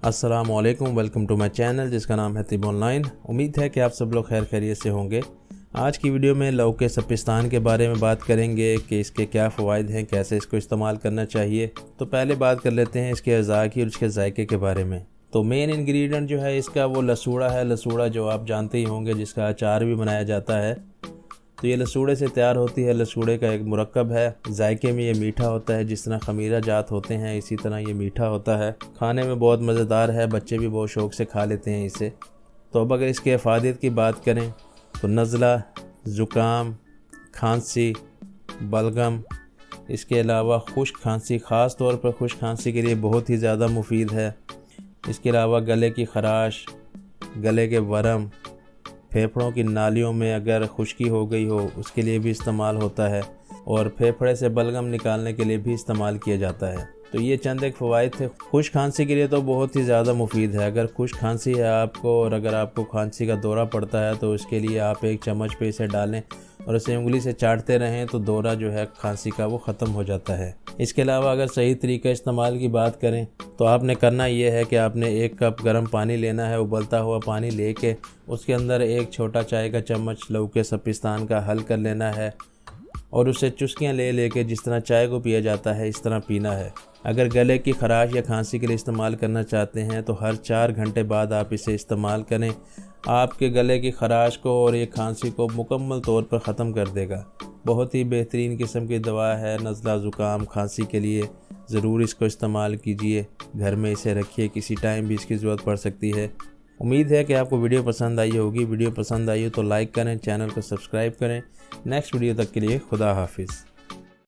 अस्सलामुअलैकुम, welcome to my channel जिसका नाम है तिब ऑनलाइन। उम्मीद है कि आप सब लोग खैर खैरियत से होंगे। आज की वीडियो में लौकी सपिस्तान के बारे में बात करेंगे कि इसके क्या फ़वाइद हैं, कैसे इसको इस्तेमाल करना चाहिए। तो पहले बात कर लेते हैं इसके अज़ा की और इसके जायके के बारे में। तो मेन इंग्रेडिएंट जो है इसका वो लसूड़ा है। लसूड़ा जो आप जानते ही होंगे, जिसका अचार भी बनाया जाता है। तो ये लसूड़े से तैयार होती है। लसूड़े का एक मुरक्कब है। जायके में ये मीठा होता है, जिस तरह खमीरा जात होते हैं इसी तरह ये मीठा होता है। खाने में बहुत मज़ेदार है, बच्चे भी बहुत शौक़ से खा लेते हैं इसे। तो अब अगर इसके अफादियत की बात करें तो नज़ला, ज़ुकाम, खांसी, बलगम, इसके अलावा खुश्क खांसी, ख़ास तौर पर खुश्क खांसी के लिए बहुत ही ज़्यादा मुफीद है। इसके अलावा गले की ख़राश, गले के वरम, फेफड़ों की नालियों में अगर खुश्की हो गई हो उसके लिए भी इस्तेमाल होता है, और फेफड़े से बलगम निकालने के लिए भी इस्तेमाल किया जाता है। तो ये चंद एक फ़वाइद थे। खुश्क खांसी के लिए तो बहुत ही ज़्यादा मुफीद है। अगर खुश्क खांसी है आपको और अगर आपको खांसी का दौरा पड़ता है तो उसके लिए आप एक चम्मच पे इसे डालें और इसे उंगली से चाटते रहें तो दौरा जो है खांसी का वो ख़त्म हो जाता है। इसके अलावा अगर सही तरीका इस्तेमाल की बात करें तो आपने करना ये है कि आपने 1 कप गर्म पानी लेना है। उबलता हुआ पानी लेके उसके अंदर 1 छोटा चाय का चम्मच लौकी सपिस्तान का हल कर लेना है और उससे चुस्कियाँ ले लेके जिस तरह चाय को पिया जाता है इस तरह पीना है। अगर गले की ख़राश या खांसी के लिए इस्तेमाल करना चाहते हैं तो हर 4 घंटे बाद आप इसे इस्तेमाल करें। आपके गले की ख़राश को और ये खांसी को मुकम्मल तौर पर ख़त्म कर देगा। बहुत ही बेहतरीन किस्म की दवा है नज़ला, ज़ुकाम, खांसी के लिए। ज़रूर इसको इस्तेमाल कीजिए, घर में इसे रखिए, किसी टाइम भी इसकी ज़रूरत पड़ सकती है। उम्मीद है कि आपको वीडियो पसंद आई होगी। वीडियो पसंद आई हो तो लाइक करें, चैनल को सब्सक्राइब करें। नेक्स्ट वीडियो तक के लिए खुदा हाफिज़।